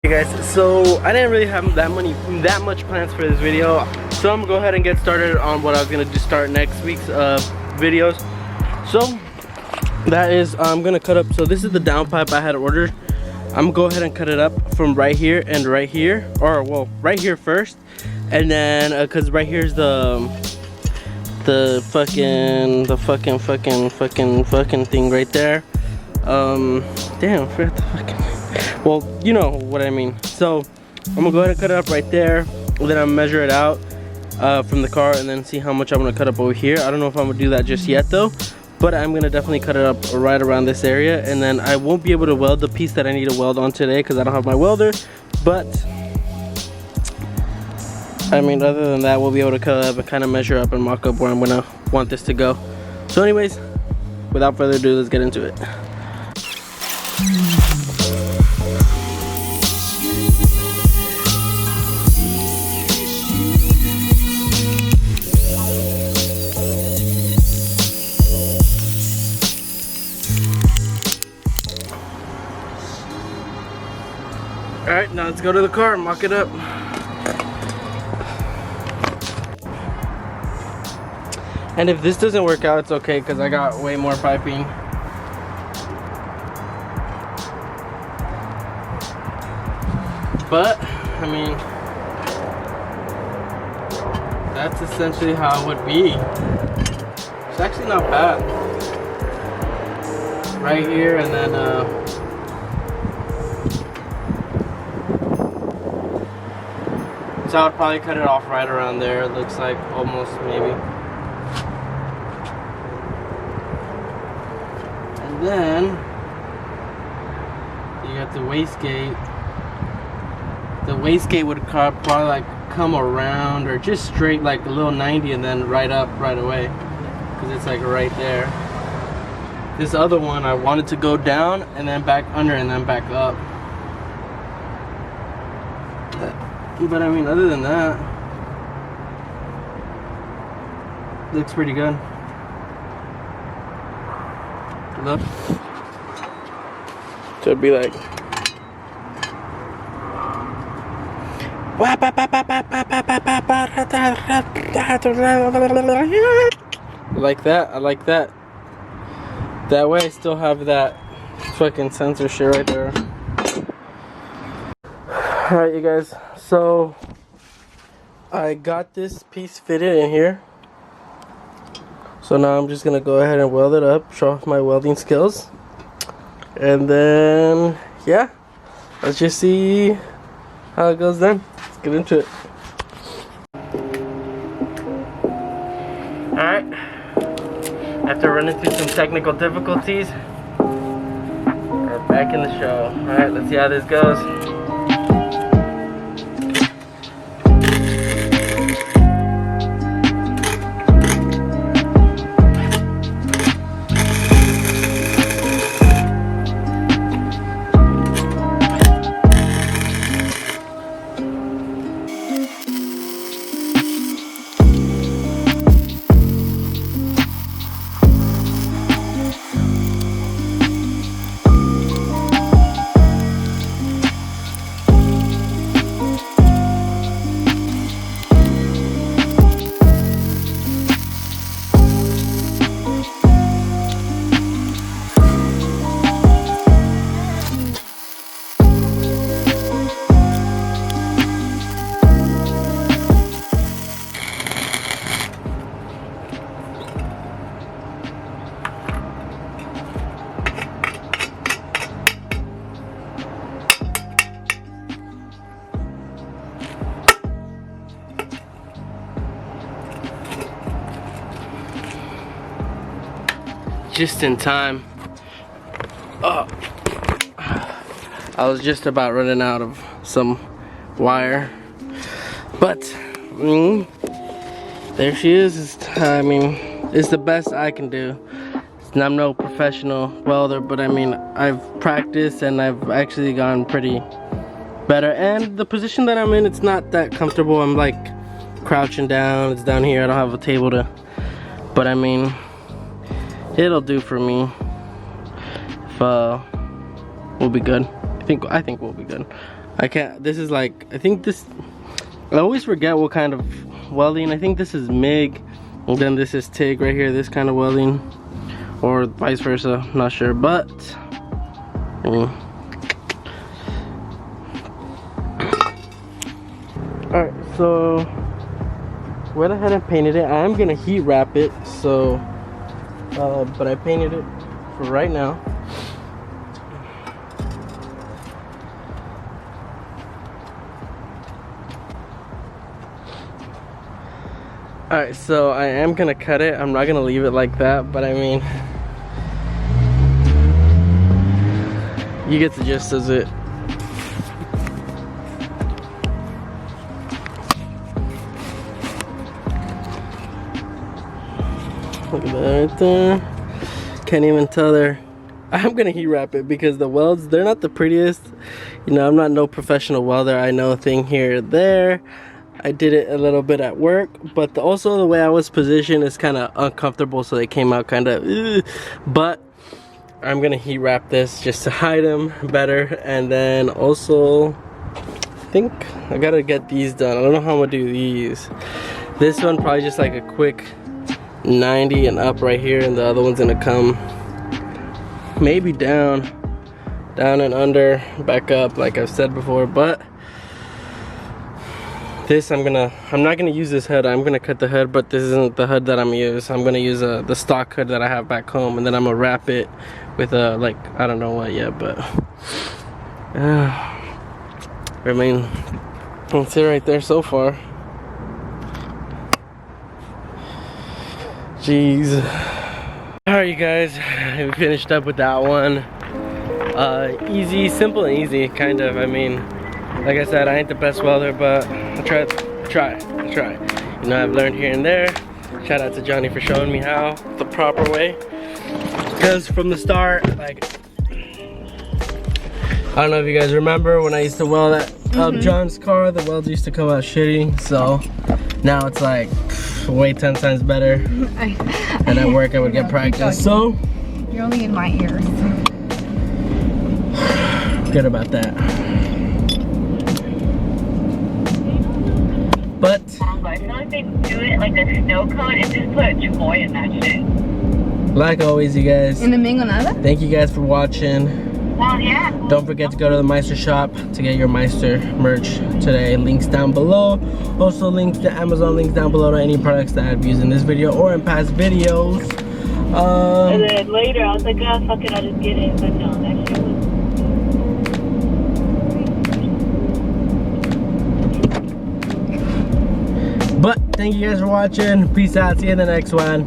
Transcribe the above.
Hey guys, so I didn't really have that much plans for this video, so I'm gonna go ahead and get started on what I was gonna do start next week's videos. So that is, I'm gonna cut up. So this is the downpipe I had ordered. I'm gonna go ahead and cut it up from right here and right here, or well, right here first, and then cause right here's the fucking thing right there. Damn, I forgot the fucking. Well, you know what I mean. So I'm gonna go ahead and cut it up right there, and then I'll measure it out from the car, and then see how much I'm gonna cut up over here. I don't know if I'm gonna do that just yet though, but I'm gonna definitely cut it up right around this area, and then I won't be able to weld the piece that I need to weld on today because I don't have my welder. But I mean, other than that, we'll be able to cut up and kind of measure up and mock up where I'm gonna want this to go. So anyways, without further ado, let's get into it. Alright, now let's go to the car and mock it up. And if this doesn't work out, it's okay because I got way more piping. But, I mean, that's essentially how it would be. It's actually not bad. Right here, and then so I would probably cut it off right around there. It looks like almost, maybe. And then you got the wastegate. The wastegate would probably like come around or just straight like a little 90 and then right up right away, because it's like right there. This other one I wanted to go down and then back under and then back up. But I mean, other than that, looks pretty good. Look. So it'd be like I like that. I like that. That way I still have that fucking sensor shit right there. Alright, you guys, so I got this piece fitted in here. So now I'm just gonna go ahead and weld it up, show off my welding skills, and then yeah, let's just see how it goes then. Let's get into it. Alright, after running through some technical difficulties, we're back in the show. Alright, let's see how this goes. Just in time. Oh, I was just about running out of some wire, but there she is. I mean, it's the best I can do. I'm no professional welder, but I mean, I've practiced and I've actually gotten pretty better. And the position that I'm in, it's not that comfortable. I'm like crouching down. It's down here. I don't have a table to, but I mean, it'll do for me. If we'll be good. I think we'll be good. I can't, this is like, I think this, I always forget what kind of welding. I think this is MIG, and then this is TIG right here, this kind of welding, or vice versa, not sure, but alright, so went ahead and painted it. I am gonna heat wrap it, so but I painted it for right now. Alright, so I am gonna cut it. I'm not gonna leave it like that, but I mean, you get the gist of it. Look at that right there. Can't even tell there. I'm gonna heat wrap it because the welds, they're not the prettiest. You know, I'm not no professional welder. I know a thing here or there. I did it a little bit at work, but also the way I was positioned is kind of uncomfortable, so they came out kind of, but I'm gonna heat wrap this just to hide them better. And then also, I think I gotta get these done. I don't know how I'm gonna do these. This one probably just like a quick 90 and up right here, and the other one's gonna come maybe down and under, back up like I've said before. But this, I'm not gonna use this hood. I'm gonna cut the hood, but this isn't the hood that I'm gonna use. I'm gonna use the stock hood that I have back home, and then I'm gonna wrap it with a, like, I don't know what yet, but I mean, that's it right there so far. Jeez. Alright, you guys, we finished up with that one. Easy, simple and easy, kind of. I mean, like I said, I ain't the best welder, but I try. You know, I've learned here and there. Shout out to Johnny for showing me how, the proper way. Because from the start, like, I don't know if you guys remember when I used to weld at John's car, the welds used to come out shitty. So now it's like way 10 times better. And at work I would get practice. So you're only in my ears. Good about that. But I feel like they do it like a snow cone and just put joy in that shit. Like always, you guys, In the Mingo nada? thank you guys for watching. Well, yeah. Don't forget to go to the Meister shop to get your Meister merch today. Links down below. Also links to Amazon, links down below to any products that I've used in this video or in past videos. And then later I was like, oh, fuck it, I'll just get it. But no, that shit was... But thank you guys for watching. Peace out. See you in the next one.